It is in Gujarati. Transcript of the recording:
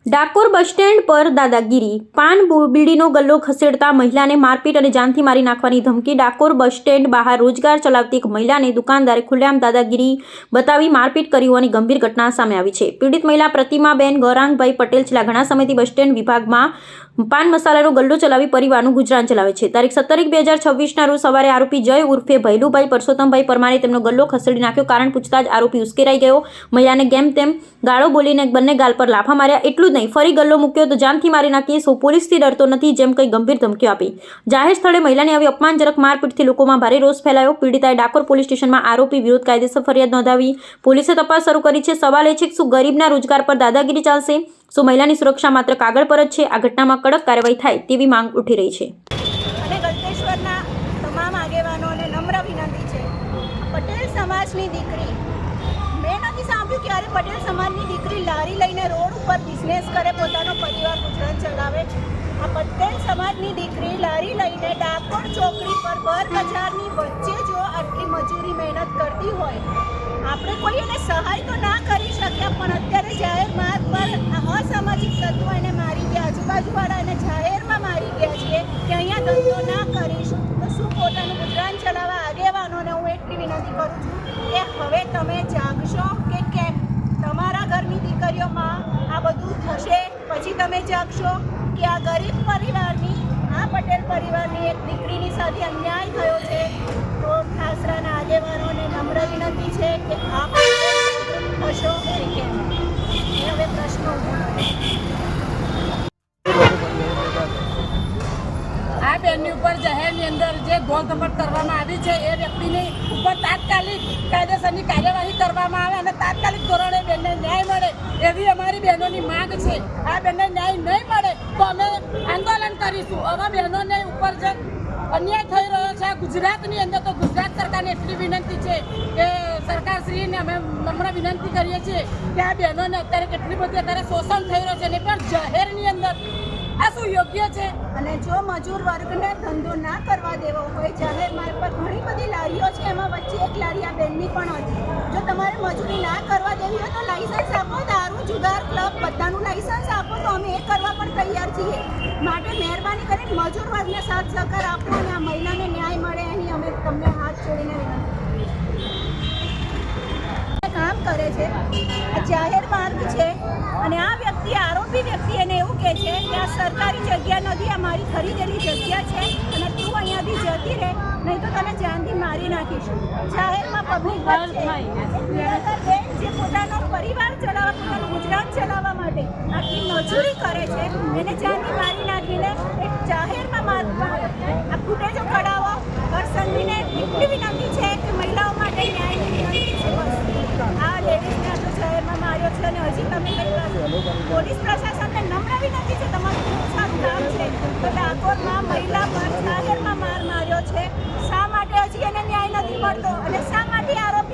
ડાકોર બસ સ્ટેન્ડ પર દાદાગીરી, પાન બીડીનો ગલ્લો ખસેડતા મહિલાને મારપીટ અને જાનથી મારી નાખવાની ધમકી। ડાકોર બસ સ્ટેન્ડ બહાર રોજગાર ચલાવતી એક મહિલાને દુકાનદારે ખુલ્લેઆમ દાદાગીરી બતાવી મારપીટ કરી હોવાની ગંભીર ઘટના સામે આવી છે। પીડિત મહિલા પ્રતિમાબેન ગૌરાંગભાઈ પટેલ છેલ્લા ઘણા સમયથી બસ સ્ટેન્ડ વિભાગમાં પાન મસાલાનો ગલ્લો ચલાવી પરિવારનું ગુજરાન ચલાવે છે। તારીખ 17/1/2026ના રોજ સવારે આરોપી જય ઉર્ફે ભૈલુભાઈ પરસોત્તમભાઈ પરમારે તેમનો ગલ્લો ખસેડી નાખ્યો। કારણ પૂછતા જ આરોપી ઉશ્કેરાઈ ગયો। મહિલાને ગેમ તેમ ગાળો બોલીને બંને ગાલ પર લાફા માર્યા। એટલું જ નહીં, ફરી ગલ્લો મૂક્યો તો જાનથી મારી નાખીએ, સૌ પોલીસથી ડરતો નથી, જેમ કંઈ ગંભીર ધમકીઓ આપી। જાહેર સ્થળે મહિલાની આવી અપમાનજનક મારપીટથી લોકોમાં ભારે રોષ ફેલાયો। પીડિતાએ ડાકોર પોલીસ સ્ટેશનમાં આરોપી વિરુદ્ધ કાયદેસર ફરિયાદ નોંધાવી પોલીસે તપાસ શરૂ કરી છે। સવાલ એ છે કે શું ગરીબના રોજગાર પર દાદાગીરી ચાલશે? શું મહિલાની સુરક્ષા માત્ર કાગળ પર જ છે? આ ઘટનામાં કડક કાર્યવાહી થાય તેવી માંગ ઉઠી રહી છે। અને ગલતેશ્વરના તમામ આગેવાનોને નમ્ર વિનંતી છે, પટેલ સમાજની દીકરી, મેં નથી સાંભળ્યું કે અરે પટેલ સમાજની દીકરી લારી લઈને રોડ ઉપર બિઝનેસ કરે, પોતાનો પરિવાર ગુજરાન ચલાવે। આ પટેલ સમાજની દીકરી લારી લઈને ડાકોર ચોકડી પર બર બજારની વચ્ચે જો આટલી મજૂરી મહેનત કરતી હોય, આપણે કોઈ એને સહાય તો ના કરી શક્યા, પણ અત્યારે જાહેર માર્ગ પર અસામાજિક તત્વો એને મારી ગયા, આજુબાજુવાળા એને જાહેરમાં મારી ગયા છે કે અહીંયા ધંધો ના કરીશ તો શું પોતાનું ગુજરાન ચલાવવા આગેવાનોને હું એટલી વિનંતી કરું છું કે હવે તમે જાગશો કે કેમ? તમારા ઘરની દીકરીઓમાં આ બધું થશે પછી તમે જાગશો કે આ ગરીબ પરિવારની, આ પટેલ પરિવારની એક દીકરીની સાથે અન્યાય થયો છે? તો આશરાના આગેવાનોને નમ્ર વિનંતી છે કે આપ થશો કે કેમ? એ હવે પ્રશ્ન ઊભો કરે। આ બેનની ઉપર જાહેરની અંદર જે ગોળધમટ કરવામાં આવી છે એ વ્યક્તિની ઉપર તાત્કાલિક કાયદેસરની કાર્યવાહી કરવામાં આવે અને તાત્કાલિક ધોરણે બેનને ન્યાય મળે એવી અમારી બહેનોની માંગ છે। આ બેનને ન્યાય નહીં મળે તો અમે આંદોલન કરીશું। આવા બહેનોને ઉપર જે અન્યાય થઈ રહ્યો છે ગુજરાતની અંદર, તો ગુજરાત સરકારને એટલી વિનંતી છે કે સરકારશ્રીને અમે નમ્ર વિનંતી કરીએ છીએ કે આ બહેનોને અત્યારે કેટલી બધી અત્યારે શોષણ થઈ રહ્યો છે ને પણ જાહેરની અંદર આ શું યોગ્ય છે? અને જો મજૂર વર્ગને ધંધો ના કરવા દેવો હોય, જાહેર માર્ગ પર ઘણી બધી લારીઓ છે, એમાં વચ્ચે એક લારી આ બેનની પણ હતી। જો તમારે મજૂરી ના કરવા દેવી હોય તો લાઇસન્સ આપો, દારૂ જુગાર ક્લબ બધાનું લાઇસન્સ આપો, તો અમે એ કરવા પણ તૈયાર છીએ। માટે મહેરબાની કરીને મજૂર વર્ગને સાથ સહકાર આપો અને આ મહિલાને ન્યાય મળે એની અમે તમને હાથ જોડીને વિનંતી કામ કરે છે। આ જાહેર માર્ગ છે અને આ વ્યક્તિ, આરોપી વ્યક્તિ એને એવું કહે છે કે આ સરકારી જગ્યા નથી, આ મારી ખરીદેલી જગ્યા છે અને તું અહીંયાથી જતી રહે, નહીં તો તને જાનથી મારી નાખીશ। જાહેરમાં પબ્લિક જે પોતાનો પરિવાર ચલાવવા, પોતાનું ગુજરાન ચલાવવા માટે આટલી મજૂરી કરે છે એને જાનથી મારી નાખીને એક જાહેરમાં મારવા, આ ફૂટેજો કઢાવો। કરસનજીને એટલી વિનંતી છે કે મહિલાઓ માટે ન્યાયની વિનંતી છે। બસ આ લેડીઝને આટલો જાહેરમાં માર્યો છે અને હજી તમે પોલીસ પ્રશાસનને નમ્ર વિનંતી છે, તમારું ખૂબ સારું કામ છે, તો ડાકોરમાં મહિલા પર જાહેરમાં માર માર્યો છે, શા માટે હજી એને ન્યાય નથી મળતો અને શા માટે આરોપ